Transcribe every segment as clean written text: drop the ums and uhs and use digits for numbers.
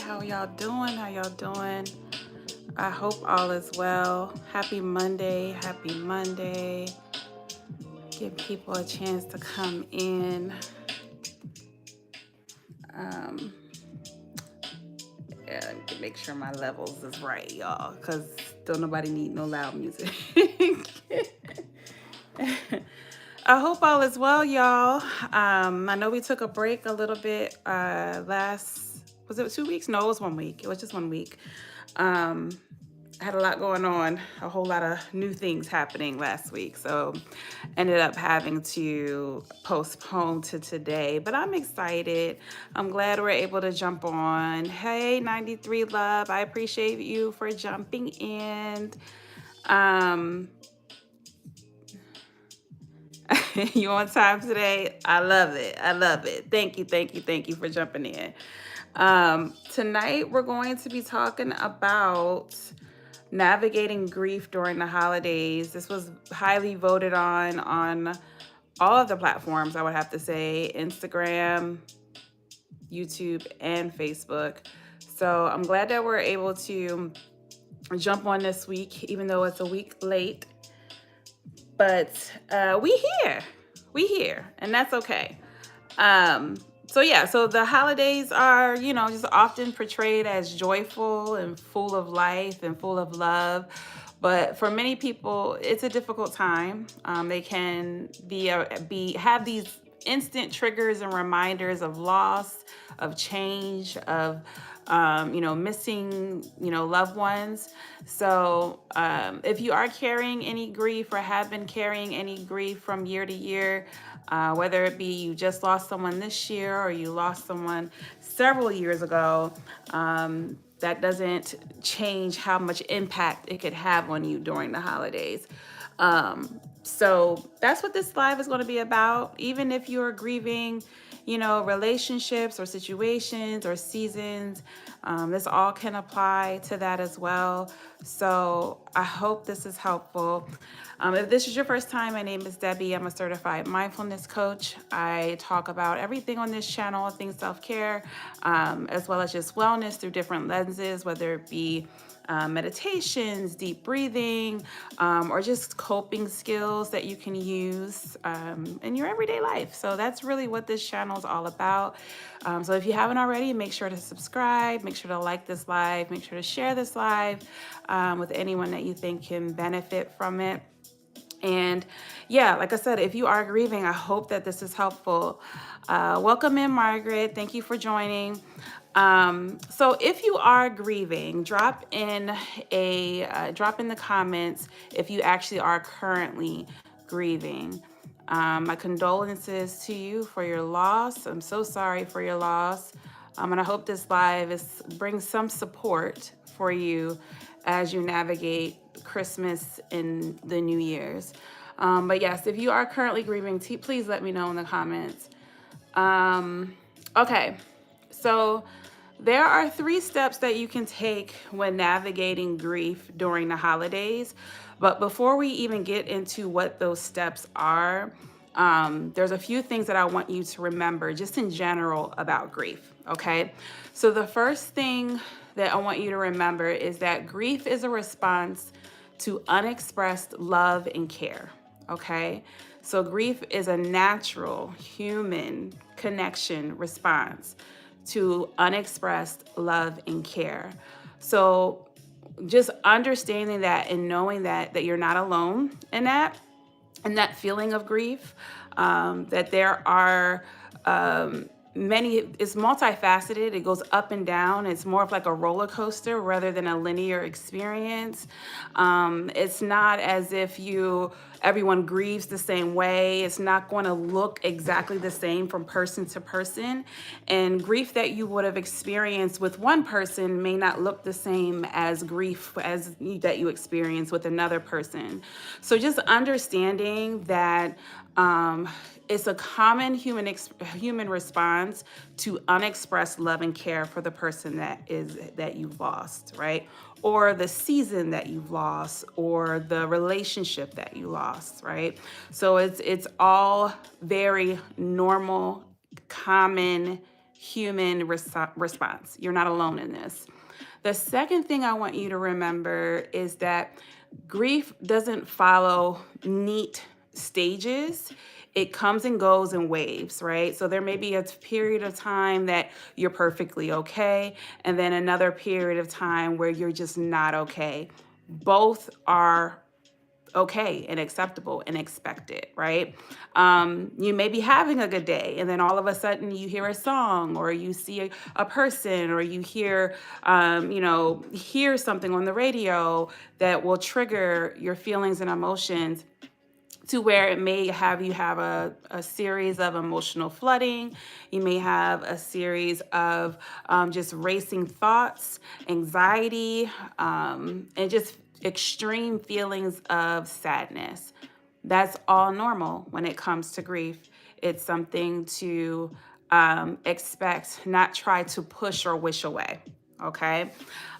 How y'all doing? How y'all doing? I hope all is well. Happy Monday. Happy Monday. Give people a chance to come in. Yeah, make sure my levels is right, y'all, because don't nobody need no loud music. I hope all is well, y'all. I know we took a break a little bit was it 2 weeks? No, it was 1 week. It was just 1 week. I had a lot going on, a whole lot of new things happening last week. So ended up having to postpone to today, but I'm excited. I'm glad we're able to jump on. Hey, 93 Love, I appreciate you for jumping in. You on time today? I love it. I love it. Thank you for jumping in. Tonight we're going to be talking about navigating grief during the holidays. This was highly voted on all of the platforms, I would have to say, Instagram, YouTube, and Facebook. So I'm glad that we're able to jump on this week, even though it's a week late. But we here, and that's okay. So the holidays are, just often portrayed as joyful and full of life and full of love. But for many people, it's a difficult time. They can have these instant triggers and reminders of loss, of change, of missing, loved ones. So if you are carrying any grief or have been carrying any grief from year to year, whether it be you just lost someone this year or you lost someone several years ago, that doesn't change how much impact it could have on you during the holidays. So that's what this live is going to be about. Even if you're grieving, relationships or situations or seasons, this all can apply to that as well. So I hope this is helpful. If this is your first time, my name is Debbie. I'm a certified mindfulness coach. I talk about everything on this channel, things self-care, as well as just wellness through different lenses, whether it be meditations, deep breathing, or just coping skills that you can use in your everyday life. So that's really what this channel is all about. So if you haven't already, make sure to subscribe, make sure to like this live, make sure to share this live with anyone that you think can benefit from it. And yeah, like I said, if you are grieving, I hope that this is helpful. Welcome in, Margaret. Thank you for joining. So if you are grieving, drop in the comments if you actually are currently grieving. My condolences to you for your loss. I'm so sorry for your loss. And I hope this live brings some support for you as you navigate Christmas and the New Year's. But yes, if you are currently grieving, please let me know in the comments. Okay, so there are 3 steps that you can take when navigating grief during the holidays. But before we even get into what those steps are, there's a few things that I want you to remember just in general about grief, okay? So the first thing that I want you to remember is that grief is a response to unexpressed love and care, okay? So grief is a natural human connection response to unexpressed love and care. So just understanding that and knowing that you're not alone in that, and that feeling of grief, that there are it's multifaceted. It goes up and down. It's more of like a roller coaster rather than a linear experience. It's not as if everyone grieves the same way. It's not going to look exactly the same from person to person. And grief that you would have experienced with one person may not look the same as grief that you experience with another person. So just understanding that it's a common human response to unexpressed love and care for the person that you've lost, right? Or the season that you've lost, or the relationship that you lost, right? So it's all very normal, common human response. You're not alone in this. The second thing I want you to remember is that grief doesn't follow neat stages. It comes and goes in waves, right? So there may be a period of time that you're perfectly okay, and then another period of time where you're just not okay. Both are okay and acceptable and expected, right? You may be having a good day, and then all of a sudden you hear a song, or you see a person, or you hear something on the radio that will trigger your feelings and emotions to where it may have you have a series of emotional flooding. You may have a series of just racing thoughts, anxiety, and just extreme feelings of sadness. That's all normal when it comes to grief. It's something to expect, not try to push or wish away. Okay.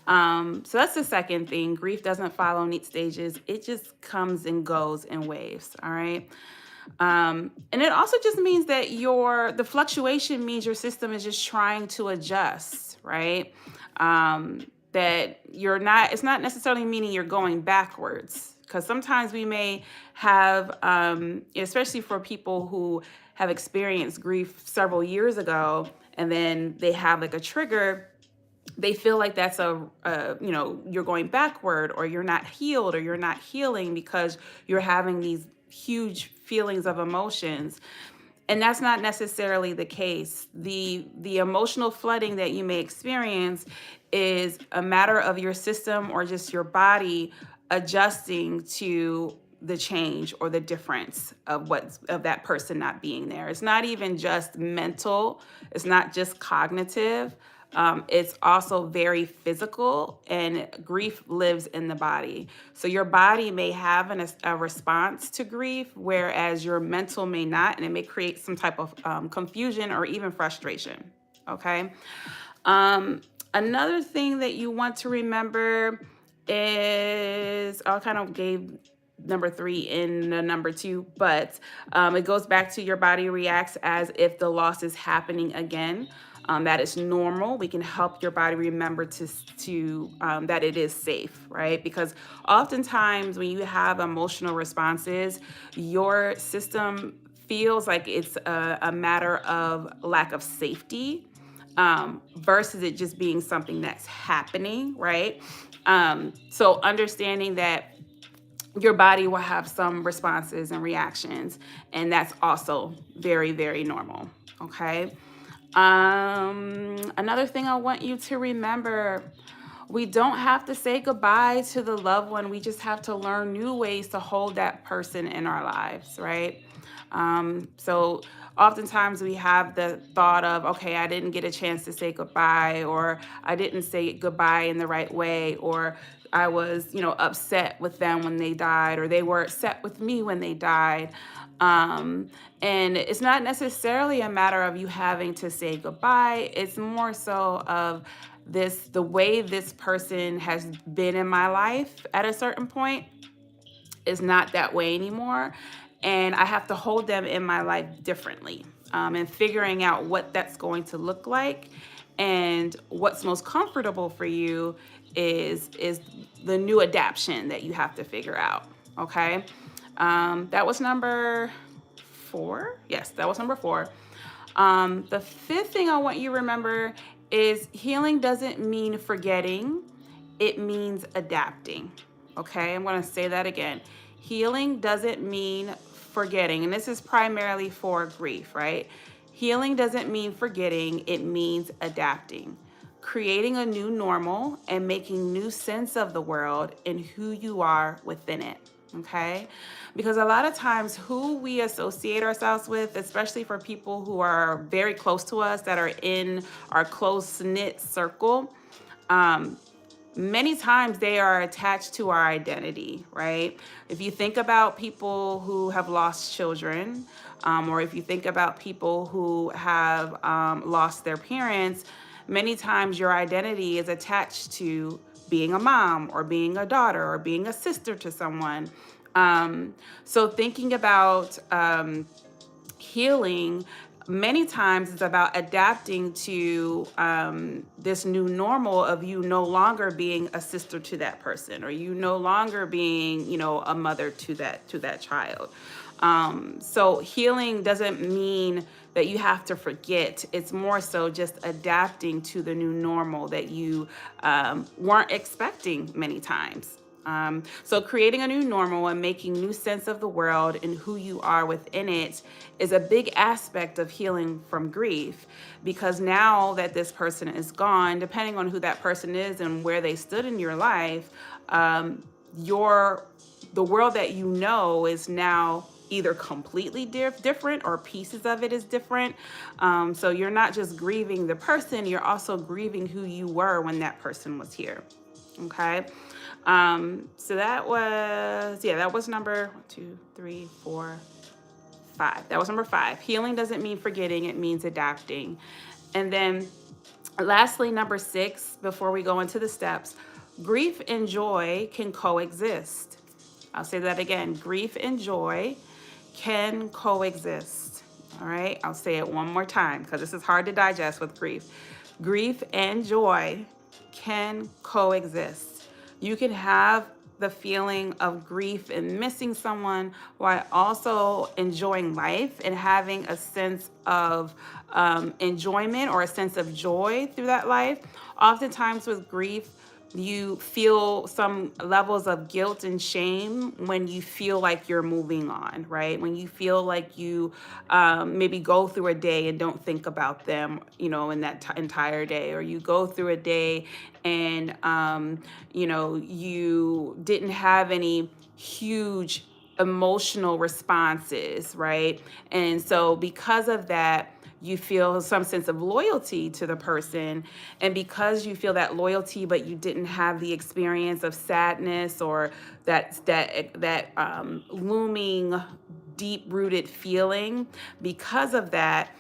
So that's the second thing. Grief doesn't follow neat stages. It just comes and goes in waves. All right. And it also just means that the fluctuation means your system is just trying to adjust, right? That it's not necessarily meaning you're going backwards, because sometimes we may have, especially for people who have experienced grief several years ago, and then they have like a trigger, they feel like that's you're going backward, or you're not healed, or you're not healing because you're having these huge feelings of emotions. And that's not necessarily the case. The emotional flooding that you may experience is a matter of your system or just your body adjusting to the change or the difference of that person not being there. It's not even just mental. It's not just cognitive. It's also very physical, and grief lives in the body. So your body may have a response to grief, whereas your mental may not, and it may create some type of confusion or even frustration. Okay. Another thing that you want to remember is, I kind of gave number 3 in the number 2, but it goes back to your body reacts as if the loss is happening again. That is normal. We can help your body remember to that it is safe, right? Because oftentimes when you have emotional responses, your system feels like it's a matter of lack of safety, versus it just being something that's happening, right? So understanding that your body will have some responses and reactions, and that's also very, very normal. Okay. Another thing I want you to remember, we don't have to say goodbye to the loved one. We just have to learn new ways to hold that person in our lives, right? So oftentimes we have the thought of, okay, I didn't get a chance to say goodbye, or I didn't say goodbye in the right way, or I was, upset with them when they died, or they were upset with me when they died. And it's not necessarily a matter of you having to say goodbye. It's more so of the way this person has been in my life at a certain point is not that way anymore. And I have to hold them in my life differently, and figuring out what that's going to look like, and what's most comfortable for you is the new adaptation that you have to figure out. Okay. That was number 4. Yes, that was number 4. The 5th thing I want you to remember is healing doesn't mean forgetting. It means adapting. Okay, I'm going to say that again. Healing doesn't mean forgetting, and this is primarily for grief, right? Healing doesn't mean forgetting. It means adapting, creating a new normal, and making new sense of the world and who you are within it. Okay? Because a lot of times who we associate ourselves with, especially for people who are very close to us, that are in our close-knit circle, many times they are attached to our identity, right? If you think about people who have lost children, or if you think about people who have lost their parents, many times your identity is attached to being a mom, or being a daughter, or being a sister to someone. So thinking about healing many times it's about adapting to this new normal of you no longer being a sister to that person, or you no longer being, a mother to that child. So healing doesn't mean that you have to forget. It's more so just adapting to the new normal that you weren't expecting many times. So creating a new normal and making new sense of the world and who you are within it is a big aspect of healing from grief, because now that this person is gone, depending on who that person is and where they stood in your life, your the world that you know is now either completely different, or pieces of it is different. So you're not just grieving the person, you're also grieving who you were when that person was here. Okay. So that was number 1, 2, 3, 4, 5. That was number 5. Healing doesn't mean forgetting, it means adapting. And then lastly, number 6, before we go into the steps, grief and joy can coexist. I'll say that again. Grief and joy can coexist. All right. I'll say it one more time because this is hard to digest with grief. Grief and joy can coexist. You can have the feeling of grief and missing someone while also enjoying life and having a sense of enjoyment or a sense of joy through that life. Oftentimes with grief, you feel some levels of guilt and shame when you feel like you're moving on, right? When you feel like you maybe go through a day and don't think about them, in that entire day, or you go through a day and, you didn't have any huge emotional responses, right? And so because of that, you feel some sense of loyalty to the person. And because you feel that loyalty, but you didn't have the experience of sadness or that looming, deep-rooted feeling, because of that,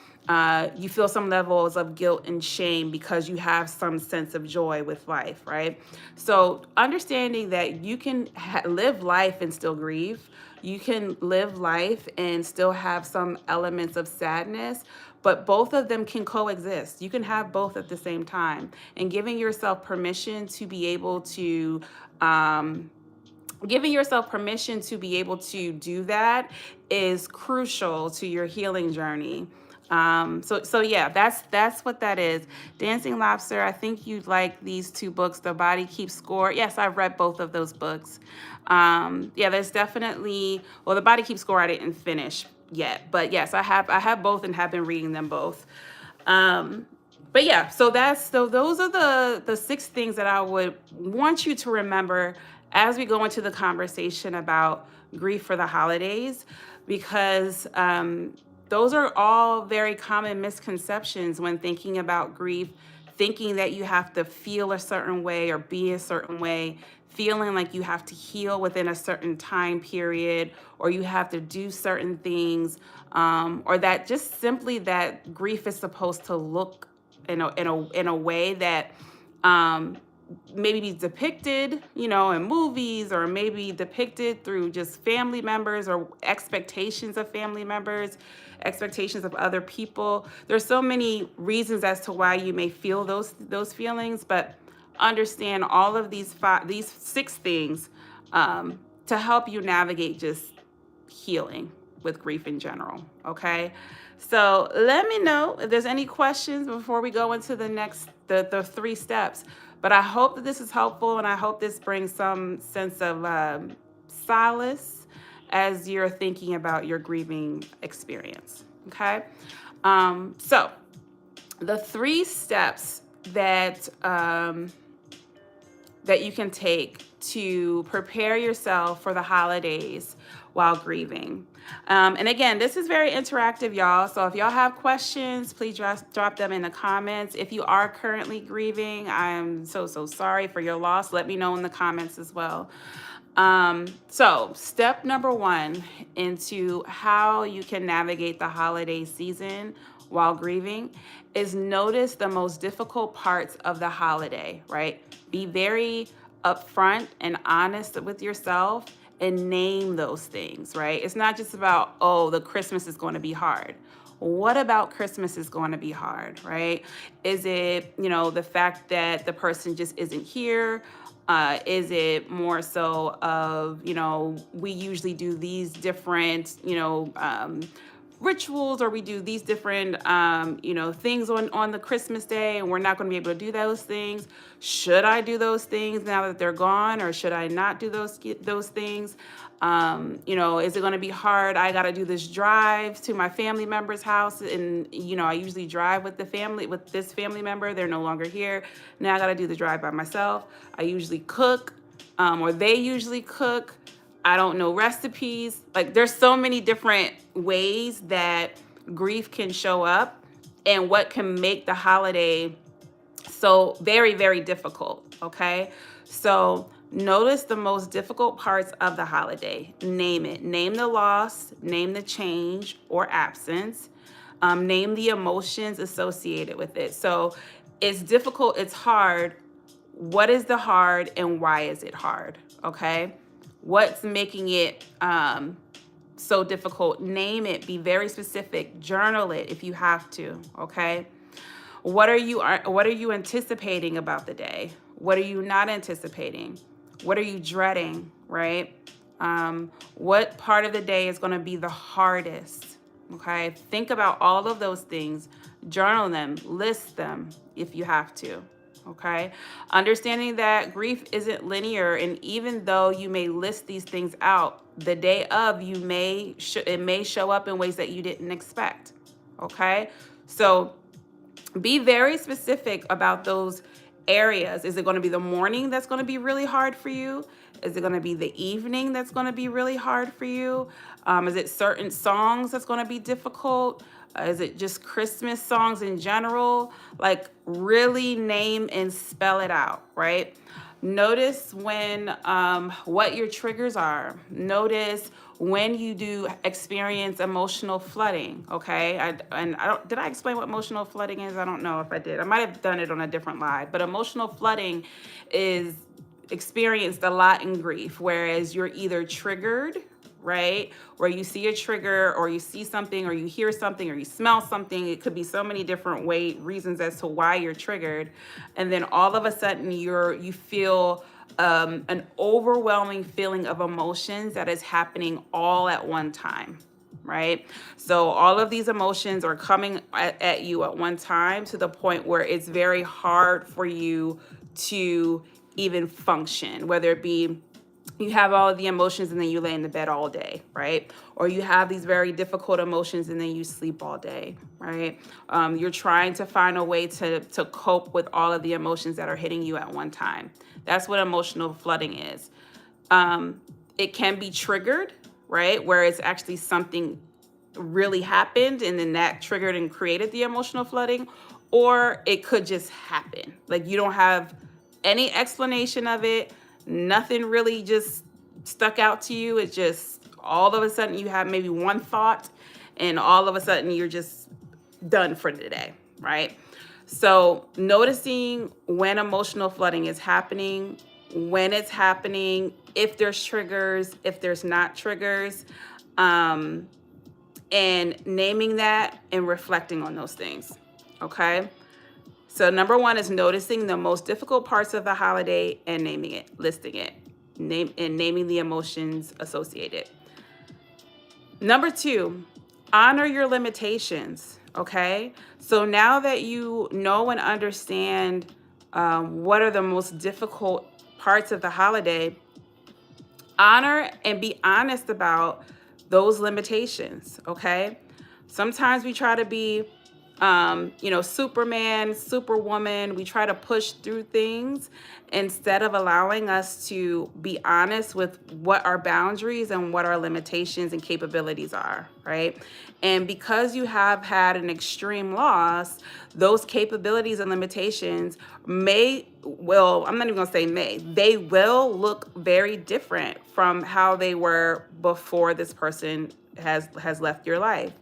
you feel some levels of guilt and shame because you have some sense of joy with life, right? So understanding that you can live life and still grieve. You can live life and still have some elements of sadness, but both of them can coexist. You can have both at the same time. And giving yourself permission to be able to do that is crucial to your healing journey. So yeah, that's what that is. Dancing Lobster, I think you'd like these 2 books, The Body Keeps Score. Yes, I've read both of those books. Yeah, there's definitely, well, The Body Keeps Score I didn't finish yet, but yes, I have both and have been reading them both. But yeah, so those are the 6 things that I would want you to remember as we go into the conversation about grief for the holidays, because those are all very common misconceptions when thinking about grief, thinking that you have to feel a certain way or be a certain way, feeling like you have to heal within a certain time period, or you have to do certain things, or that just simply that grief is supposed to look in a way that maybe be depicted, in movies, or maybe depicted through just family members or expectations of family members, expectations of other people. There's so many reasons as to why you may feel those feelings, but understand all of these 6 things to help you navigate just healing with grief in general. Okay. So let me know if there's any questions before we go into the 3 steps. But I hope that this is helpful, and I hope this brings some sense of solace as you're thinking about your grieving experience. Okay. So the 3 steps that you can take to prepare yourself for the holidays while grieving. And again, this is very interactive, y'all. So if y'all have questions, please drop them in the comments. If you are currently grieving, I am so sorry for your loss. Let me know in the comments as well. So step number 1 into how you can navigate the holiday season while grieving is notice the most difficult parts of the holiday, right? Be very upfront and honest with yourself and name those things, right? It's not just about, oh, the Christmas is going to be hard. What about Christmas is going to be hard, right? Is it, the fact that the person just isn't here? Is it more so of, we usually do these different, rituals, or we do these different things on the Christmas day, and we're not going to be able to do those things? Should I do those things now that they're gone, or should I not do those things? Is it going to be hard? I got to do this drive to my family member's house, and I usually drive with this family member. They're no longer here. Now I got to do the drive by myself. I usually cook, or they usually cook. I don't know recipes. Like, there's so many different ways that grief can show up, and what can make the holiday so very, very difficult. Okay. So notice the most difficult parts of the holiday. Name it. Name the loss, name the change or absence, name the emotions associated with it. So it's difficult, it's hard. What is the hard, and why is it hard? Okay. What's making it so difficult? Name it. Be very specific. Journal it if you have to. Okay. What are you anticipating about the day? What are you not anticipating? What are you dreading, right? What part of the day is going to be the hardest? Okay. Think about all of those things. Journal them. List them if you have to. Okay. Understanding that grief isn't linear, and even though you may list these things out, the day of, it may show up in ways that you didn't expect. Okay. So be very specific about those areas. Is it going to be the morning that's going to be really hard for you? Is it going to be the evening that's going to be really hard for you? Is it certain songs that's going to be difficult? Is it just Christmas songs in general? Like, really name and spell it out, right? Notice what your triggers are. Notice when you do experience emotional flooding. Okay, did I explain what emotional flooding is? I don't know if I did. I might have done it on a different live. But emotional flooding is experienced a lot in grief, whereas you're either triggered, right? Where you see a trigger, or you see something, or you hear something, or you smell something. It could be so many different reasons as to why you're triggered. And then all of a sudden you feel an overwhelming feeling of emotions that is happening all at one time, right? So all of these emotions are coming at you at one time, to the point where it's very hard for you to even function, whether it be you have all of the emotions and then you lay in the bed all day, right? Or you have these very difficult emotions and then you sleep all day, right? You're trying to find a way to cope with all of the emotions that are hitting you at one time. That's what emotional flooding is. It can be triggered, right? Where it's actually something really happened, and then that triggered and created the emotional flooding. Or it could just happen. Like, you don't have any explanation of it. Nothing really just stuck out to you. It's just all of a sudden you have maybe one thought, and all of a sudden you're just done for the day, right? So noticing when emotional flooding is happening, when it's happening, if there's triggers, if there's not triggers, and naming that and reflecting on those things, okay? So number one is noticing the most difficult parts of the holiday and naming it, listing it, naming the emotions associated. Number two, honor your limitations, okay? So now that you know and understand what are the most difficult parts of the holiday, honor and be honest about those limitations, okay? Sometimes we try to be Superman, Superwoman. We try to push through things instead of allowing us to be honest with what our boundaries and what our limitations and capabilities are, right? And because you have had an extreme loss, those capabilities and limitations I'm not even gonna say they will look very different from how they were before this person has left your life.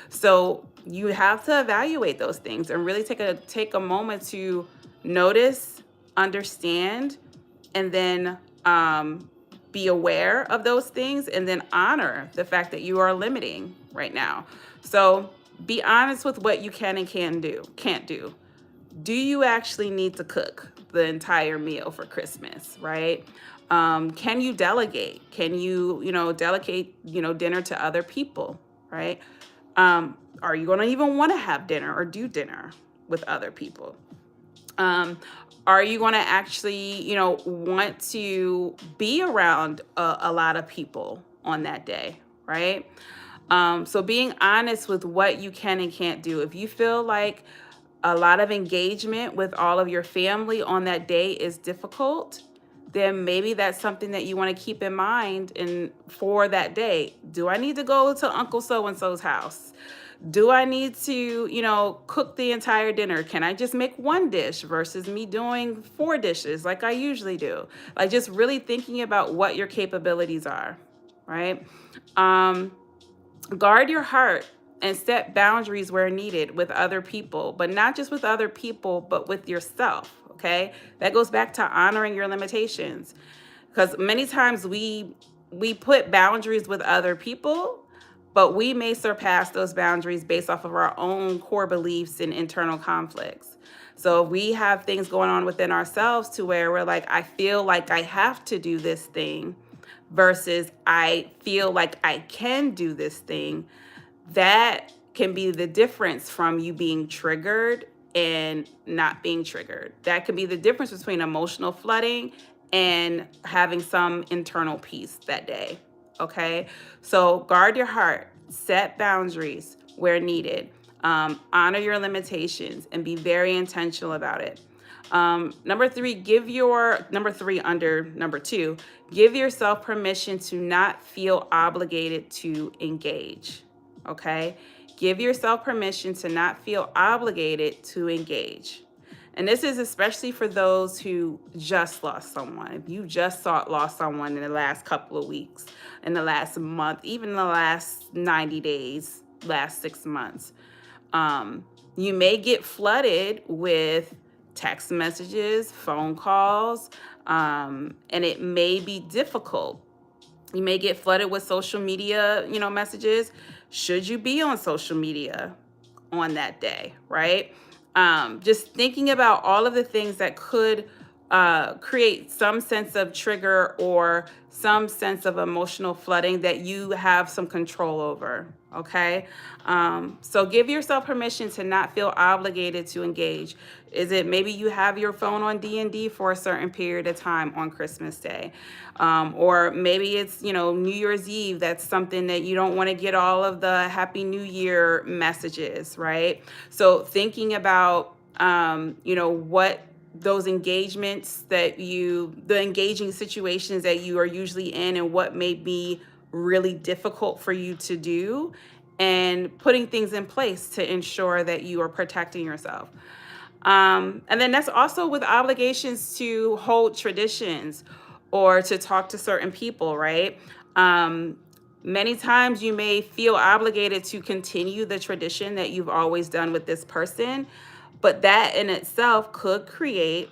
So you have to evaluate those things and really take a moment to notice, understand, and then be aware of those things, and then honor the fact that you are limiting right now. So Be honest with what you can and can't do. Do you actually need to cook the entire meal for Christmas, right? Can you delegate? Can you, delegate, dinner to other people, right? Are you going to even want to have dinner or do dinner with other people? Um, are you going to actually, want to be around a lot of people on that day, right? So being honest with what you can and can't do. If you feel like a lot of engagement with all of your family on that day is difficult, then maybe that's something that you want to keep in mind and for that day. Do I need to go to Uncle So and so's house? Do I need to, cook the entire dinner? Can I just make one dish versus me doing 4 dishes like I usually do? Like just really thinking about what your capabilities are, right? Um, Guard your heart and set boundaries where needed with other people, but not just with other people, but with yourself. Okay. That goes back to honoring your limitations. Because many times we put boundaries with other people, but we may surpass those boundaries based off of our own core beliefs and internal conflicts. So if we have things going on within ourselves to where we're like, I feel like I have to do this thing versus I feel like I can do this thing, that can be the difference from you being triggered and not being triggered. That could be the difference between emotional flooding and having some internal peace that day. Okay. So guard your heart, set boundaries where needed, honor your limitations, and be very intentional about it. Number three under number two, give yourself permission to not feel obligated to engage. Okay. Give yourself permission to not feel obligated to engage. And this is especially for those who just lost someone. If you just lost someone in the last couple of weeks, in the last month, even in the last 90 days, last 6 months, you may get flooded with text messages, phone calls, and it may be difficult. You may get flooded with social media, messages. Should you be on social media on that day, right? Just thinking about all of the things that could create some sense of trigger or some sense of emotional flooding that you have some control over. Okay. So give yourself permission to not feel obligated to engage. Is it maybe you have your phone on D&D for a certain period of time on Christmas Day? Or maybe it's, New Year's Eve. That's something that you don't want to get all of the Happy New Year messages, right? So thinking about, what those engagements the engaging situations that you are usually in and what may be really difficult for you to do, and putting things in place to ensure that you are protecting yourself. And then that's also with obligations to hold traditions or to talk to certain people, right? Many times you may feel obligated to continue the tradition that you've always done with this person, but that in itself could create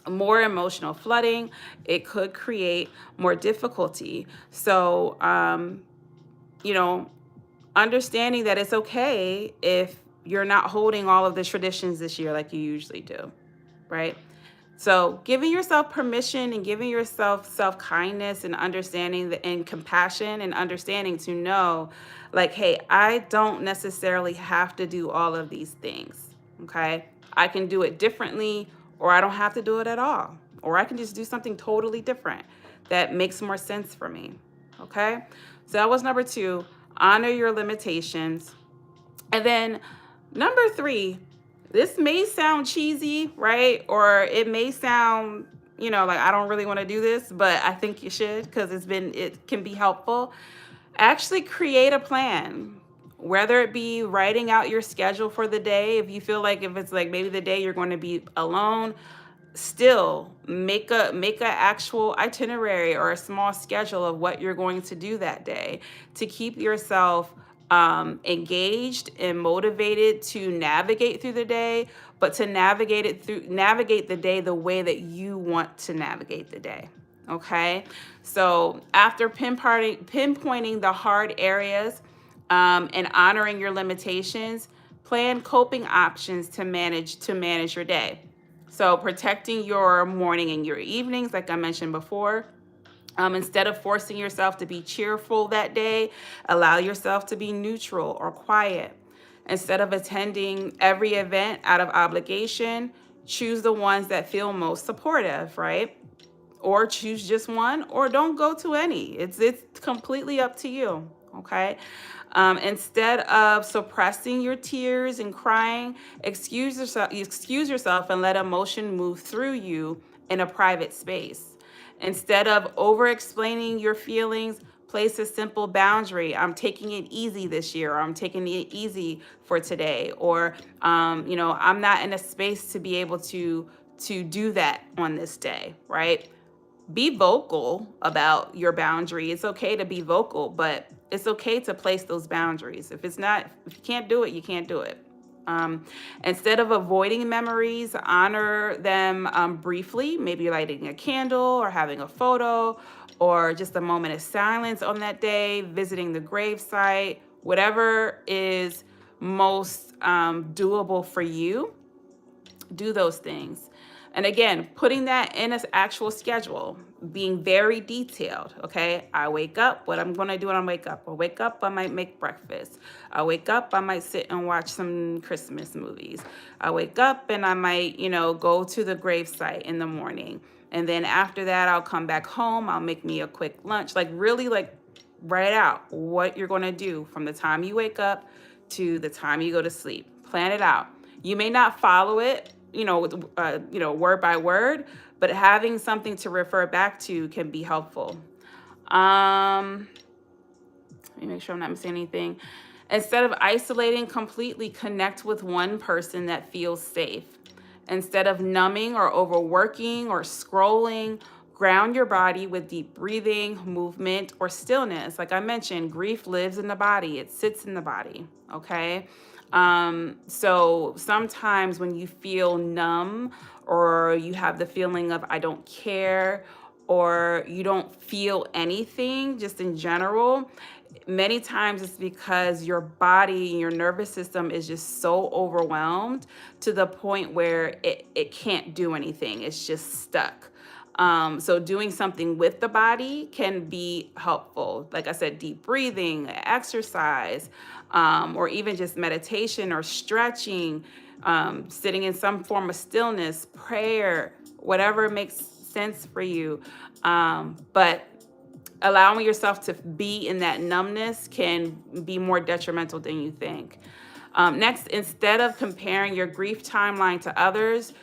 more emotional flooding. It could create more difficulty. So, you know, understanding that it's okay if you're not holding all of the traditions this year like you usually do, right? So, giving yourself permission and giving yourself self-kindness and understanding and compassion and understanding to know, like, hey, I don't necessarily have to do all of these things. Okay. I can do it differently, or I don't have to do it at all. Or I can just do something totally different that makes more sense for me. Okay. So that was number two, honor your limitations. And then number three, this may sound cheesy, right? Or it may sound, like I don't really want to do this, but I think you should because it can be helpful. Actually create a plan. Whether it be writing out your schedule for the day, if it's like maybe the day you're going to be alone, still make a actual itinerary or a small schedule of what you're going to do that day to keep yourself engaged and motivated to navigate through the day, but to navigate the day the way that you want to navigate the day. Okay. So after pinpointing the hard areas, and honoring your limitations, plan coping options to manage your day. So protecting your morning and your evenings, like I mentioned before. Instead of forcing yourself to be cheerful that day, allow yourself to be neutral or quiet. Instead of attending every event out of obligation, choose the ones that feel most supportive, right? Or choose just one, or don't go to any. It's completely up to you. Okay. Instead of suppressing your tears and crying, excuse yourself and let emotion move through you in a private space. Instead of over explaining your feelings, place a simple boundary. I'm taking it easy this year, or I'm taking it easy for today, or I'm not in a space to be able to do that on this day, right? Be vocal about your boundary. It's okay to be vocal, but it's okay to place those boundaries. If you can't do it, you can't do it. Um, Instead of avoiding memories, honor them briefly, maybe lighting a candle or having a photo or just a moment of silence on that day, visiting the gravesite, whatever is most doable for you. Do those things. And again, putting that in an actual schedule, being very detailed. Okay, I wake up, what I'm going to do when I wake up. I wake up, I might make breakfast. I wake up, I might sit and watch some Christmas movies. I wake up and I might, go to the gravesite in the morning. And then after that, I'll come back home. I'll make me a quick lunch. Like, really, like, write out what you're going to do from the time you wake up to the time you go to sleep. Plan it out. You may not follow it, word by word, but having something to refer back to can be helpful. Let me make sure I'm not missing anything. Instead of isolating completely, connect with one person that feels safe. Instead of numbing or overworking or scrolling, ground your body with deep breathing, movement, or stillness. Like I mentioned, grief lives in the body, it sits in the body, okay? So sometimes when you feel numb or you have the feeling of I don't care or you don't feel anything just in general, many times it's because your body and your nervous system is just so overwhelmed to the point where it can't do anything. It's just stuck. So doing something with the body can be helpful. Like I said, deep breathing, exercise, or even just meditation or stretching, sitting in some form of stillness, prayer, whatever makes sense for you. But allowing yourself to be in that numbness can be more detrimental than you think. Next, instead of comparing your grief timeline to others,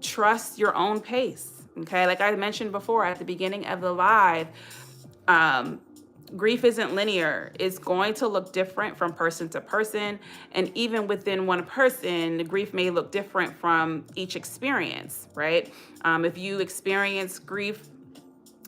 trust your own pace. Okay, like I mentioned before at the beginning of the live, grief isn't linear. It's going to look different from person to person. And even within one person, the grief may look different from each experience, right? If you experience grief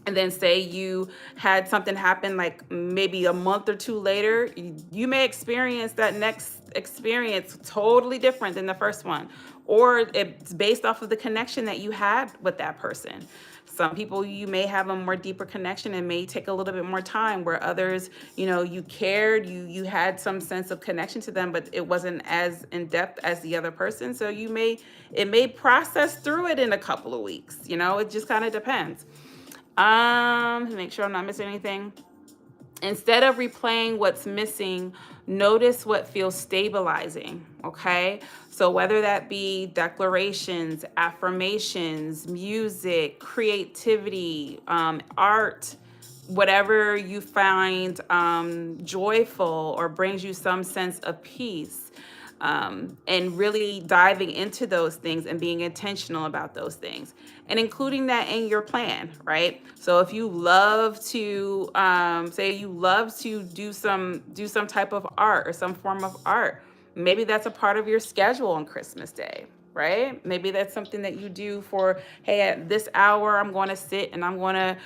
and then say you had something happen like maybe a month or two later, you may experience that next experience totally different than the first one, or it's based off of the connection that you had with that person. Some people, you may have a more deeper connection and may take a little bit more time, where others, you cared, you had some sense of connection to them, but it wasn't as in depth as the other person. So it may process through it in a couple of weeks. It just kind of depends. Make sure I'm not missing anything. Instead of replaying what's missing, notice what feels stabilizing, okay? So whether that be declarations, affirmations, music, creativity, art, whatever you find joyful or brings you some sense of peace. And really diving into those things and being intentional about those things and including that in your plan, right? So if you love to say you love to do some type of art or some form of art, maybe that's a part of your schedule on Christmas Day, right? Maybe that's something that you do for, hey, at this hour, I'm going to sit and I'm going to,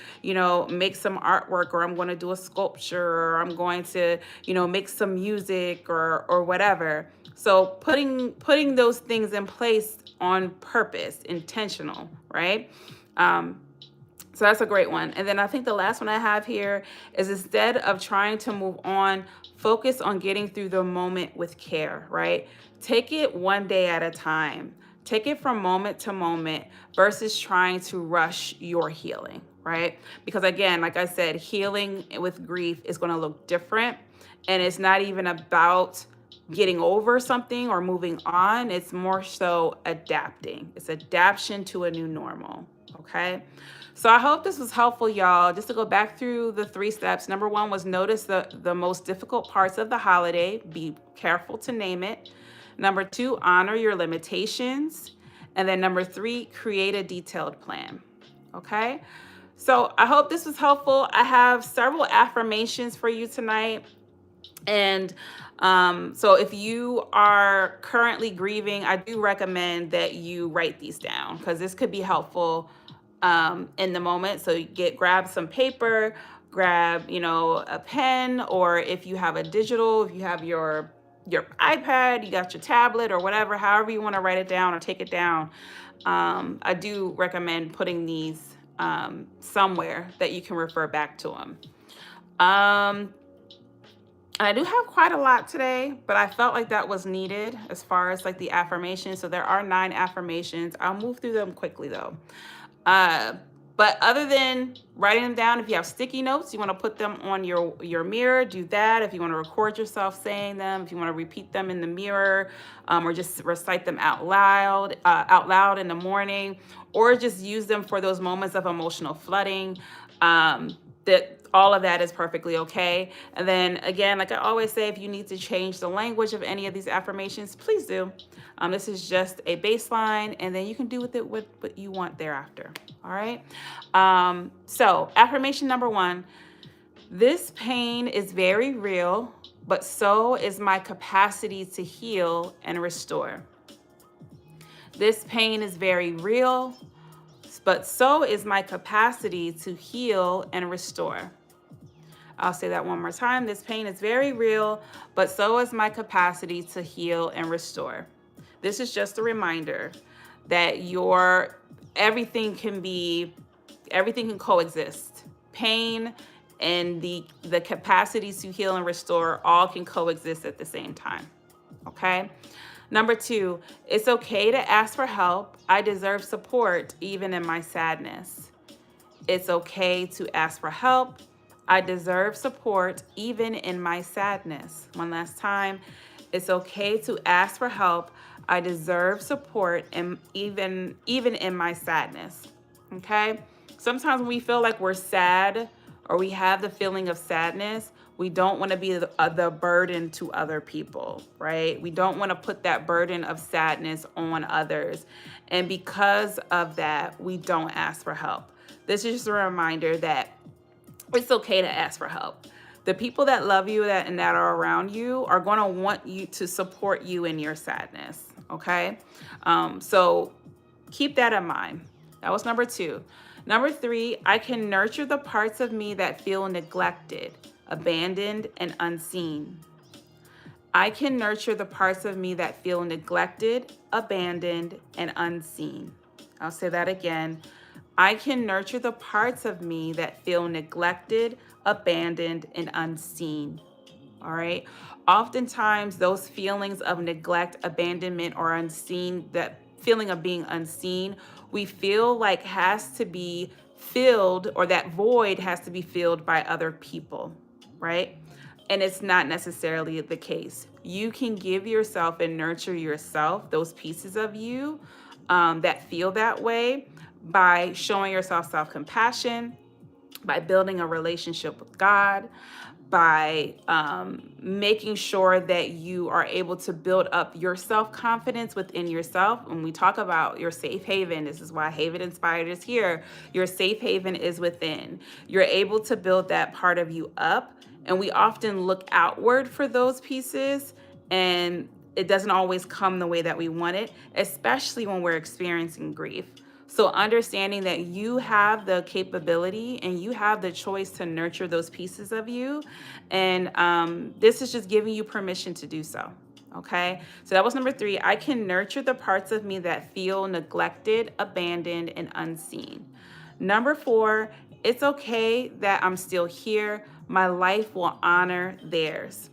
make some artwork, or I'm going to do a sculpture, or I'm going to, make some music or whatever. So putting those things in place on purpose, intentional, right? So that's a great one. And then I think the last one I have here is, instead of trying to move on, focus on getting through the moment with care, right? Take it one day at a time. Take it from moment to moment versus trying to rush your healing, right? Because again, like I said, healing with grief is going to look different. And it's not even about getting over something or moving on. It's more so adapting. It's adaptation to a new normal. Okay. So I hope this was helpful, y'all. Just to go back through the 3 steps. Number 1 was notice the most difficult parts of the holiday. Be careful to name it. Number 2, honor your limitations. And then number 3, create a detailed plan. Okay. So I hope this was helpful. I have several affirmations for you tonight. And so if you are currently grieving, I do recommend that you write these down, because this could be helpful in the moment. So grab some paper, grab, a pen, or if you have a digital, if you have your iPad, you got your tablet or whatever, however you want to write it down or take it down. I do recommend putting these somewhere that you can refer back to them. I do have quite a lot today, but I felt like that was needed as far as like the affirmations. So there are 9 affirmations. I'll move through them quickly though. But other than writing them down, if you have sticky notes, you want to put them on your mirror, do that. If you want to record yourself saying them, if you want to repeat them in the mirror, or just recite them out loud in the morning, or just use them for those moments of emotional flooding, that all of that is perfectly okay. And then again, like I always say, if you need to change the language of any of these affirmations, please do. This is just a baseline, and then you can do with it what you want thereafter. All right. So affirmation number 1, this pain is very real, but so is my capacity to heal and restore. This pain is very real, but so is my capacity to heal and restore. I'll say that one more time. This pain is very real, but so is my capacity to heal and restore. This is just a reminder that everything can coexist. Pain and the capacity to heal and restore all can coexist at the same time. Okay? Number 2, it's okay to ask for help. I deserve support even in my sadness. It's okay to ask for help. I deserve support even in my sadness. One last time. It's okay to ask for help. I deserve support and even in my sadness. Okay? Sometimes when we feel like we're sad or we have the feeling of sadness, we don't want to be the burden to other people, right? We don't want to put that burden of sadness on others. And because of that, we don't ask for help. This is just a reminder that it's okay to ask for help. The people that love you and that are around you are going to want you to support you in your sadness, okay? So keep that in mind. That was number 2. Number 3, I can nurture the parts of me that feel neglected, abandoned, and unseen. I can nurture the parts of me that feel neglected, abandoned, and unseen. I'll say that again. I can nurture the parts of me that feel neglected, abandoned, and unseen. All right. Oftentimes, those feelings of neglect, abandonment, or unseen, that feeling of being unseen, we feel like has to be filled, or that void has to be filled by other people, right? And it's not necessarily the case. You can give yourself and nurture yourself, those pieces of you that feel that way, by showing yourself self-compassion, by building a relationship with God, by making sure that you are able to build up your self-confidence within yourself. When we talk about your safe haven, this is why Haven Inspired is here. Your safe haven is within. You're able to build that part of you up. And we often look outward for those pieces, and it doesn't always come the way that we want it, especially when we're experiencing grief. So understanding that you have the capability and you have the choice to nurture those pieces of you. And this is just giving you permission to do so. Okay. So that was number 3. I can nurture the parts of me that feel neglected, abandoned, and unseen. Number 4, it's okay that I'm still here. My life will honor theirs.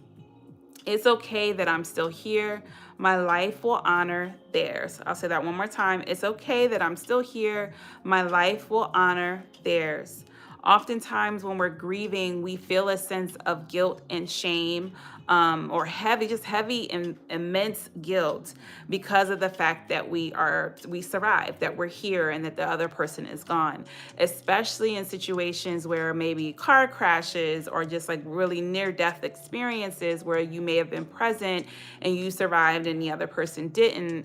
It's okay that I'm still here. My life will honor theirs. I'll say that one more time. It's okay that I'm still here. My life will honor theirs. Oftentimes, when we're grieving, we feel a sense of guilt and shame, or heavy and immense guilt because of the fact that we survived, that we're here, and that the other person is gone. Especially in situations where maybe car crashes or just like really near-death experiences where you may have been present and you survived and the other person didn't.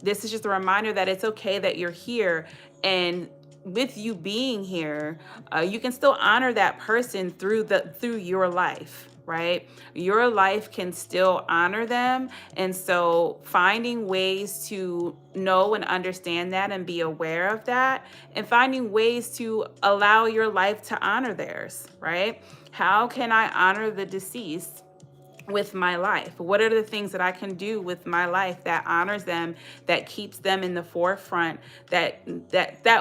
This is just a reminder that it's okay that you're here, and with you being here, you can still honor that person through your life, right? Your life can still honor them. And so finding ways to know and understand that and be aware of that, and finding ways to allow your life to honor theirs, right? How can I honor the deceased with my life? What are the things that I can do with my life that honors them, that keeps them in the forefront, that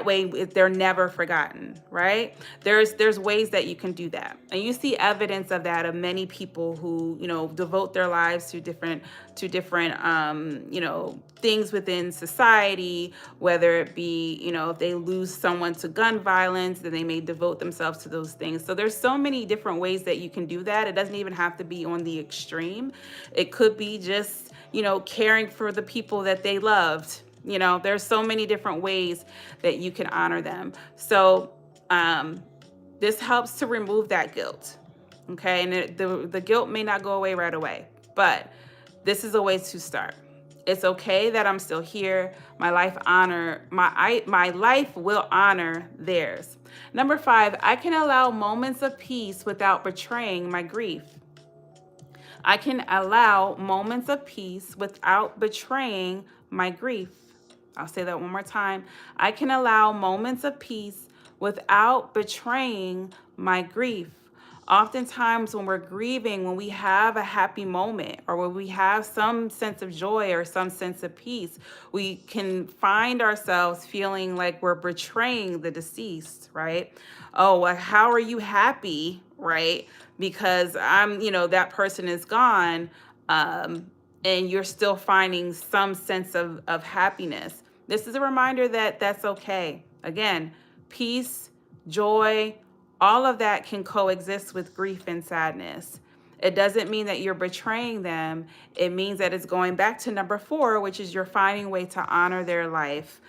way they're never forgotten, right? There's ways that you can do that. And you see evidence of that of many people who, devote their lives to different things within society, whether it be, if they lose someone to gun violence, then they may devote themselves to those things. So there's so many different ways that you can do that. It doesn't even have to be on the extreme. It could be just, caring for the people that they loved. There's so many different ways that you can honor them. So this helps to remove that guilt. Okay, and the guilt may not go away right away, but this is a way to start. It's okay that I'm still here. My life will honor theirs. Number 5, I can allow moments of peace without betraying my grief. I can allow moments of peace without betraying my grief. I'll say that one more time. I can allow moments of peace without betraying my grief. Oftentimes, when we're grieving, when we have a happy moment or when we have some sense of joy or some sense of peace, we can find ourselves feeling like we're betraying the deceased, right? Oh, well, how are you happy, right? Because that person is gone, and you're still finding some sense of happiness. This is a reminder that that's okay. Again, peace, joy, all of that can coexist with grief and sadness. It doesn't mean that you're betraying them. It means that it's going back to number 4, which is you're finding a way to honor their life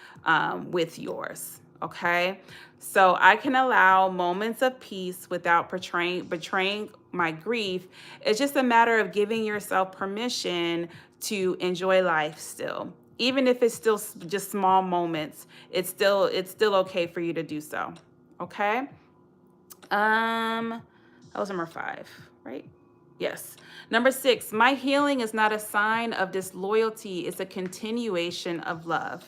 with yours. Okay? So I can allow moments of peace without betraying my grief. It's just a matter of giving yourself permission to enjoy life still. Even if it's still just small moments, it's still okay for you to do so. Okay? That was number 5, right? Yes. Number 6, my healing is not a sign of disloyalty, it's a continuation of love.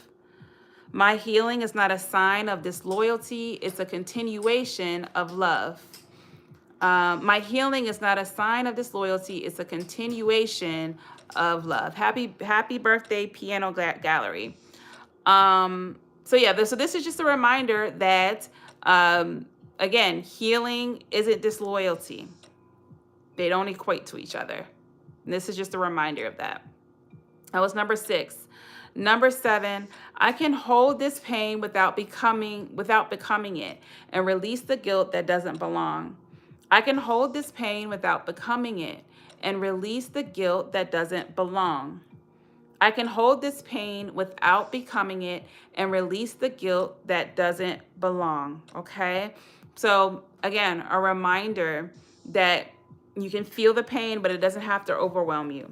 My healing is not a sign of disloyalty, it's a continuation of love. My healing is not a sign of disloyalty, it's a continuation of love. Happy birthday, Piano Gallery. So this is just a reminder that, again, healing isn't disloyalty. They don't equate to each other. And this is just a reminder of that. That was number 6. Number 7, I can hold this pain without becoming it and release the guilt that doesn't belong. I can hold this pain without becoming it and release the guilt that doesn't belong. I can hold this pain without becoming it and release the guilt that doesn't belong. Okay? So again, a reminder that you can feel the pain, but it doesn't have to overwhelm you.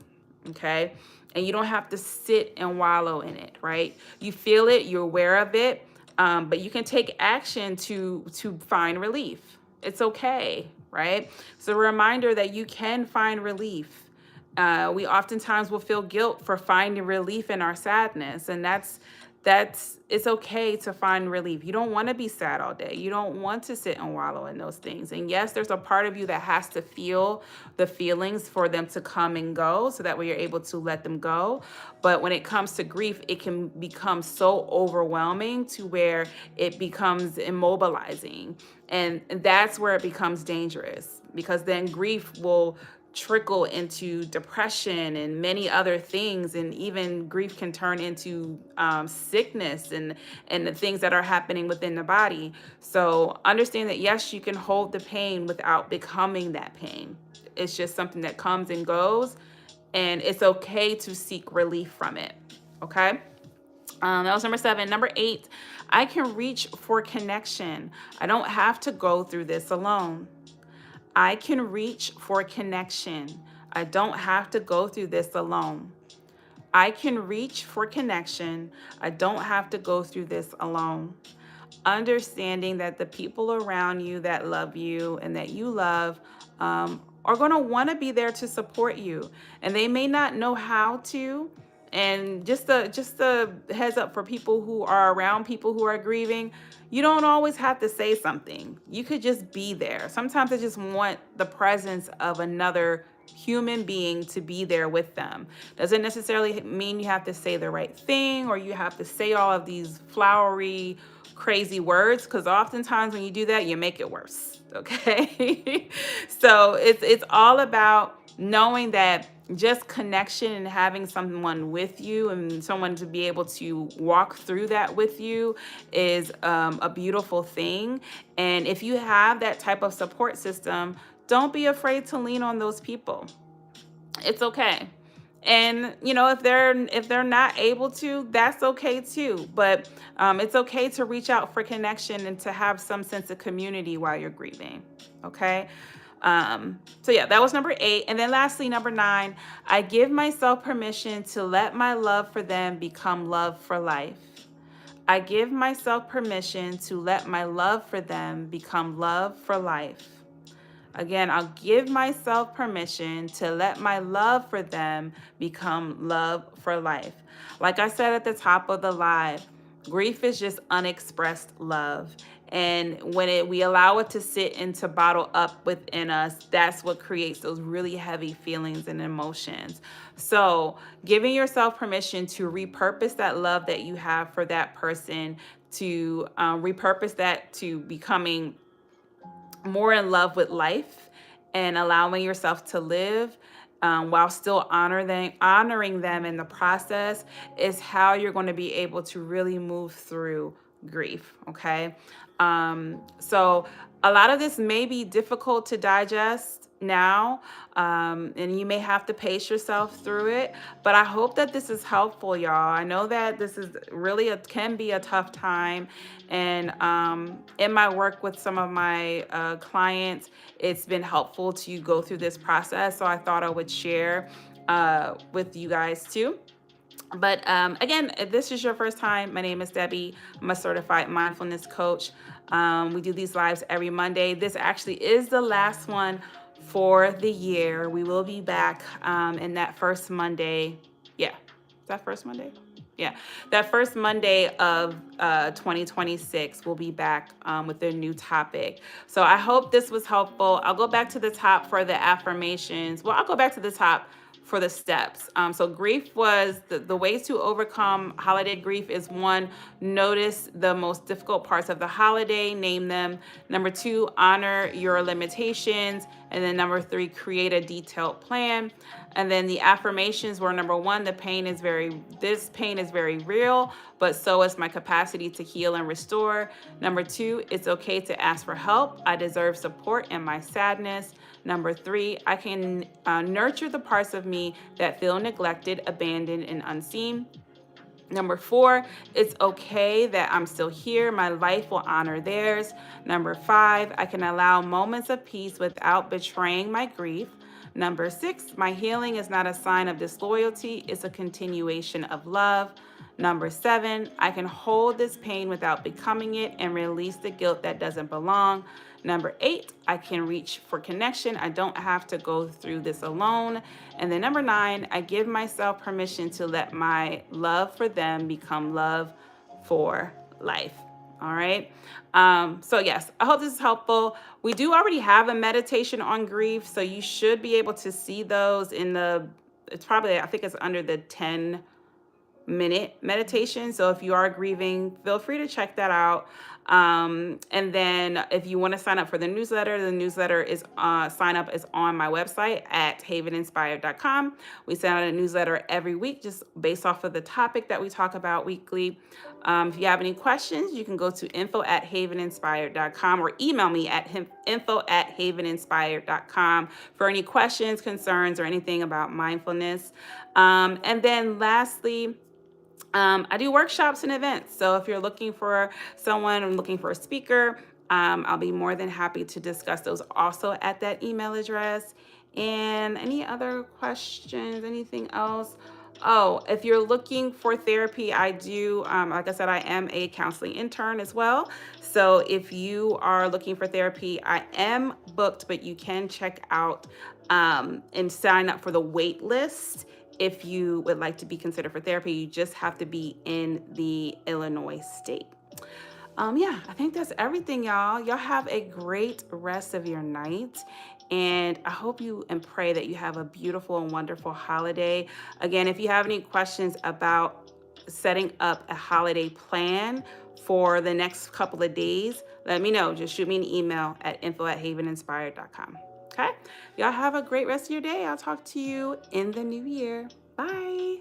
Okay? And you don't have to sit and wallow in it, right? You feel it, you're aware of it, but you can take action to find relief. It's okay, right? It's a reminder that you can find relief. We oftentimes will feel guilt for finding relief in our sadness, and that's it's okay to find relief. You don't want to be sad all day. You don't want to sit and wallow in those things. And yes, there's a part of you that has to feel the feelings for them to come and go so that way you're able to let them go. But when it comes to grief, it can become so overwhelming to where it becomes immobilizing. And that's where it becomes dangerous, because then grief will trickle into depression and many other things, and even grief can turn into sickness and the things that are happening within the body. So understand that yes, you can hold the pain without becoming that pain. It's just something that comes and goes, and it's okay to seek relief from it. Okay. That was number 7. Number 8, I can reach for connection. I don't have to go through this alone. I can reach for connection. I don't have to go through this alone. I can reach for connection. I don't have to go through this alone. Understanding that the people around you that love you and that you love are going to want to be there to support you, and they may not know how to. And just a heads up for people who are around people who are grieving, you don't always have to say something. You could just be there. Sometimes I just want the presence of another human being to be there with them. Doesn't necessarily mean you have to say the right thing or you have to say all of these flowery, crazy words, because oftentimes when you do that, you make it worse. Okay. So it's all about knowing that just connection and having someone with you and someone to be able to walk through that with you is a beautiful thing. And if you have that type of support system, don't be afraid to lean on those people. It's okay. And if they're not able to, that's okay too. But it's okay to reach out for connection and to have some sense of community while you're grieving. Okay. So yeah, that was number 8. And then lastly, number 9, I give myself permission to let my love for them become love for life. I give myself permission to let my love for them become love for life. Again, I'll give myself permission to let my love for them become love for life. Like I said at the top of the live, grief is just unexpressed love. And when we allow it to sit and to bottle up within us, that's what creates those really heavy feelings and emotions. So giving yourself permission to repurpose that love that you have for that person, to repurpose that to becoming more in love with life and allowing yourself to live, while still honoring them in the process, is how you're going to be able to really move through grief. Okay. So a lot of this may be difficult to digest now, and you may have to pace yourself through it, but I hope that this is helpful, y'all. I know that this is really can be a tough time, and in my work with some of my clients, it's been helpful to go through this process, so I thought I would share with you guys too. But again, if this is your first time, my name is Debbie. I'm a certified mindfulness coach. We do these lives every Monday. This actually is the last one for the year. We will be back in that first Monday. Yeah, is that first Monday? Yeah, that first Monday of 2026, we'll be back with a new topic. So I hope this was helpful. I'll go back to the top for the affirmations. Well, I'll go back to the top for the steps. So grief was the ways to overcome holiday grief is 1, notice the most difficult parts of the holiday, name them. Number 2, honor your limitations. And then number 3, create a detailed plan. And then the affirmations were number 1, this pain is very real, but so is my capacity to heal and restore. Number 2, it's okay to ask for help. I deserve support in my sadness. Number 3, I can nurture the parts of me that feel neglected, abandoned, and unseen. Number 4, it's okay that I'm still here. My life will honor theirs. Number 5, I can allow moments of peace without betraying my grief. Number 6, my healing is not a sign of disloyalty, it's a continuation of love. Number 7, I can hold this pain without becoming it and release the guilt that doesn't belong. Number 8, I can reach for connection. I don't have to go through this alone. And then number 9, I give myself permission to let my love for them become love for life. All right. So yes, I hope this is helpful. We do already have a meditation on grief, so you should be able to see those in the, it's probably, I think it's under the 10-minute meditation. So if you are grieving, feel free to check that out. And then if you want to sign up for the newsletter is sign up is on my website at haveninspired.com. We send out a newsletter every week just based off of the topic that we talk about weekly. If you have any questions, you can go to info@haveninspired.com or email me at info@haveninspired.com for any questions, concerns, or anything about mindfulness. And then lastly, I do workshops and events. So if you're looking for someone, I'm looking for a speaker, I'll be more than happy to discuss those also at that email address. And any other questions, anything else? Oh, if you're looking for therapy, I do, like I said, I am a counseling intern as well. So if you are looking for therapy, I am booked, but you can check out and sign up for the wait list. If you would like to be considered for therapy, you just have to be in the Illinois state. Yeah, I think that's everything, y'all. Y'all have a great rest of your night. And I hope you and pray that you have a beautiful and wonderful holiday. Again, if you have any questions about setting up a holiday plan for the next couple of days, let me know. Just shoot me an email at info@haveninspired.com. Okay? Y'all have a great rest of your day. I'll talk to you in the new year. Bye.